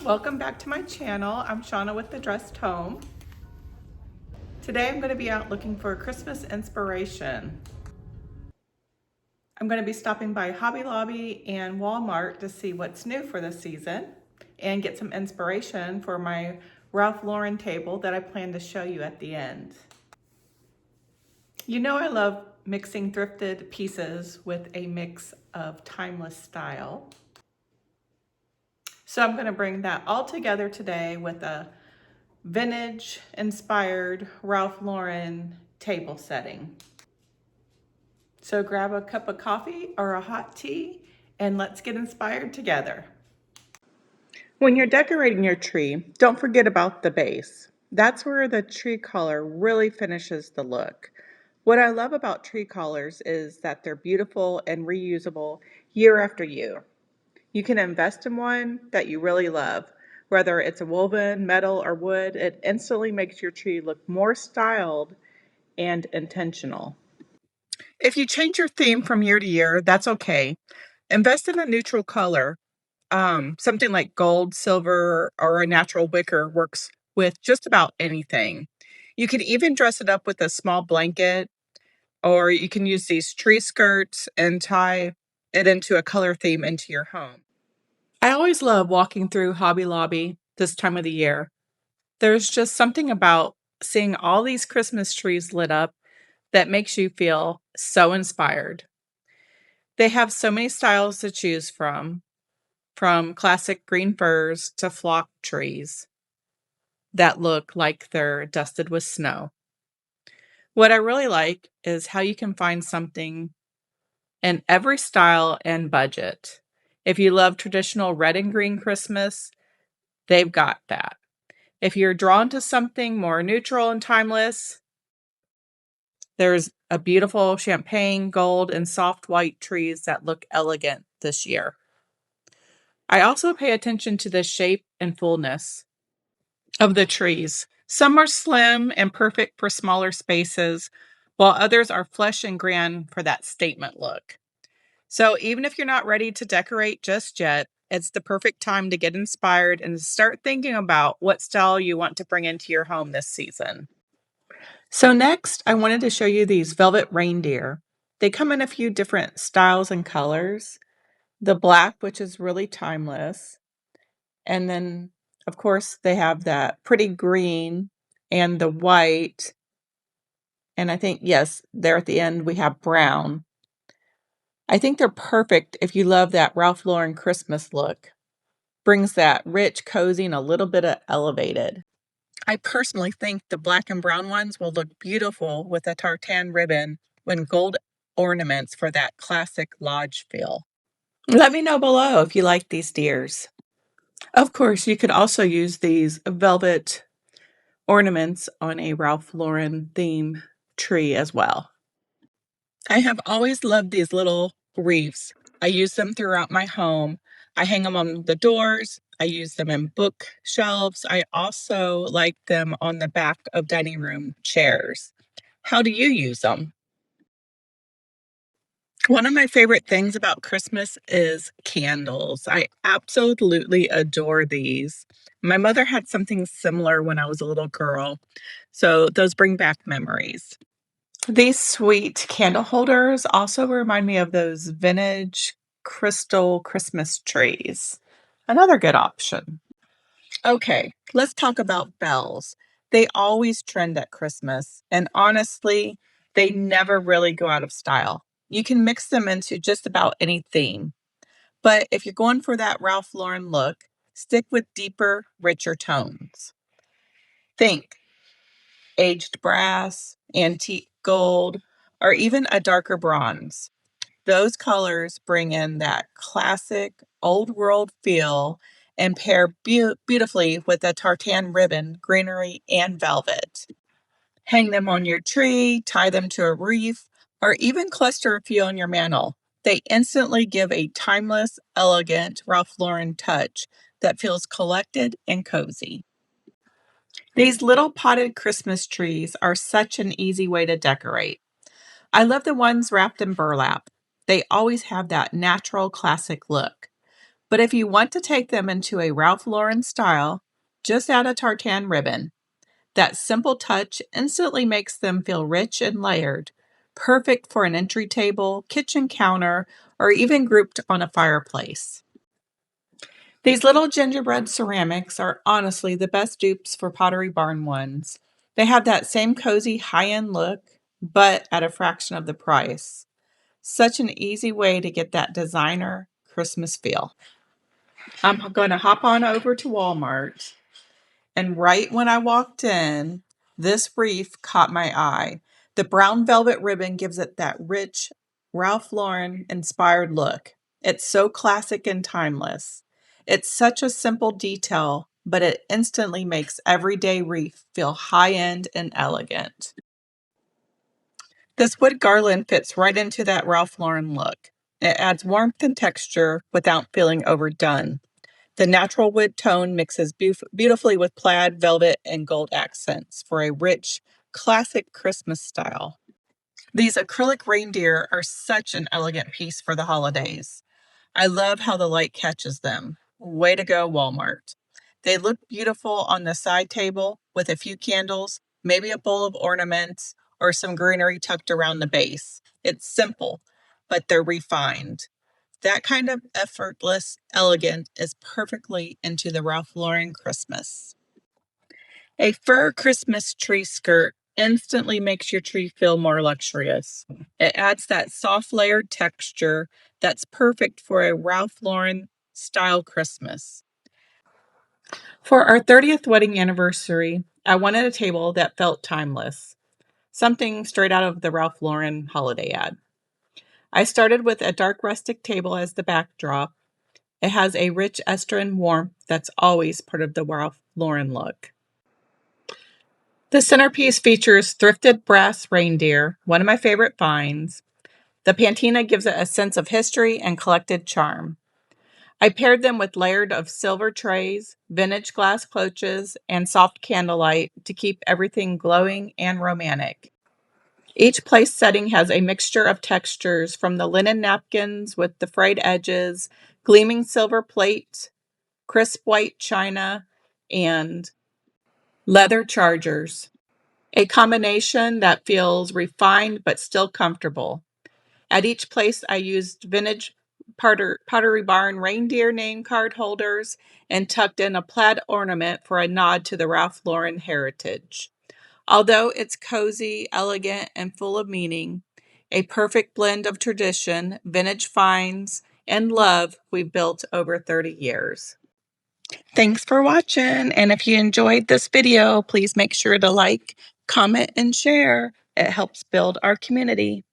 Welcome back to my channel. I'm Shawna with The Dressed Home. Today I'm going to be out looking for Christmas inspiration. I'm going to be stopping by Hobby Lobby and Walmart to see what's new for this season and get some inspiration for my Ralph Lauren table that I plan to show you at the end. You know I love mixing thrifted pieces with a mix of timeless style. So I'm going to bring that all together today with a vintage inspired Ralph Lauren table setting. So grab a cup of coffee or a hot tea and let's get inspired together. When you're decorating your tree, don't forget about the base. That's where the tree color really finishes the look. What I love about tree colors is that they're beautiful and reusable year after year. You can invest in one that you really love. Whether it's a woven, metal, or wood, it instantly makes your tree look more styled and intentional. If you change your theme from year to year, that's okay. Invest in a neutral color. Something like gold, silver, or a natural wicker works with just about anything. You can even dress it up with a small blanket, or you can use these tree skirts and tie it into a color theme into your home. I always love walking through Hobby Lobby this time of the year. There's just something about seeing all these Christmas trees lit up that makes you feel so inspired. They have so many styles to choose from classic green firs to flock trees that look like they're dusted with snow. What I really like is how you can find something in every style and budget. If you love traditional red and green Christmas, they've got that. If you're drawn to something more neutral and timeless, there's a beautiful champagne, gold, and soft white trees that look elegant this year. I also pay attention to the shape and fullness of the trees. Some are slim and perfect for smaller spaces, while others are flush and grand for that statement look. So even if you're not ready to decorate just yet, it's the perfect time to get inspired and start thinking about what style you want to bring into your home this season. So next, I wanted to show you these velvet reindeer. They come in a few different styles and colors. The black, which is really timeless. And then, of course, they have that pretty green and the white. And I think, yes, there at the end we have brown. I think they're perfect if you love that Ralph Lauren Christmas look. Brings that rich, cozy, and a little bit of elevated. I personally think the black and brown ones will look beautiful with a tartan ribbon and gold ornaments for that classic lodge feel. Let me know below if you like these deers. Of course, you could also use these velvet ornaments on a Ralph Lauren theme tree as well. I have always loved these little wreaths. I use them throughout my home. I hang them on the doors. I use them in bookshelves. I also like them on the back of dining room chairs. How do you use them? One of my favorite things about Christmas is candles. I absolutely adore these. My mother had something similar when I was a little girl, so those bring back memories. These sweet candle holders also remind me of those vintage crystal Christmas trees. Another good option. Okay, let's talk about bells. They always trend at Christmas, and honestly, they never really go out of style. You can mix them into just about any theme. But if you're going for that Ralph Lauren look, stick with deeper, richer tones. Think aged brass, antique gold, or even a darker bronze. Those colors bring in that classic old world feel and pair beautifully with a tartan ribbon, greenery, and velvet. Hang them on your tree, tie them to a wreath, or even cluster a few on your mantle. They instantly give a timeless, elegant Ralph Lauren touch that feels collected and cozy. These little potted Christmas trees are such an easy way to decorate. I love the ones wrapped in burlap. They always have that natural classic look. But if you want to take them into a Ralph Lauren style, just add a tartan ribbon. That simple touch instantly makes them feel rich and layered, perfect for an entry table, kitchen counter, or even grouped on a fireplace. These little gingerbread ceramics are honestly the best dupes for Pottery Barn ones. They have that same cozy high-end look, but at a fraction of the price. Such an easy way to get that designer Christmas feel. I'm going to hop on over to Walmart, and right when I walked in, this wreath caught my eye. The brown velvet ribbon gives it that rich, Ralph Lauren inspired look. It's so classic and timeless. It's such a simple detail, but it instantly makes everyday wreath feel high end and elegant. This wood garland fits right into that Ralph Lauren look. It adds warmth and texture without feeling overdone. The natural wood tone mixes beautifully with plaid, velvet, and gold accents for a rich, classic Christmas style. These acrylic reindeer are such an elegant piece for the holidays. I love how the light catches them. Way to go, Walmart. They look beautiful on the side table with a few candles, maybe a bowl of ornaments, or some greenery tucked around the base. It's simple, but they're refined. That kind of effortless elegance is perfectly into the Ralph Lauren Christmas. A fur Christmas tree skirt instantly makes your tree feel more luxurious. It adds that soft layered texture that's perfect for a Ralph Lauren style Christmas. For our 30th wedding anniversary, I wanted a table that felt timeless, something straight out of the Ralph Lauren holiday ad. I started with a dark rustic table as the backdrop. It has a rich estuarine warmth that's always part of the Ralph Lauren look. The centerpiece features thrifted brass reindeer, one of my favorite finds. The patina gives it a sense of history and collected charm. I paired them with layered of silver trays, vintage glass cloches, and soft candlelight to keep everything glowing and romantic. Each place setting has a mixture of textures from the linen napkins with the frayed edges, gleaming silver plate, crisp white china, and leather chargers. A combination that feels refined but still comfortable. At each place, I used vintage Pottery Barn reindeer name card holders and tucked in a plaid ornament for a nod to the Ralph Lauren heritage. Although it's cozy, elegant, and full of meaning, a perfect blend of tradition, vintage finds, and love we've built over 30 years. Thanks for watching, and if you enjoyed this video, please make sure to like, comment, and share. It helps build our community.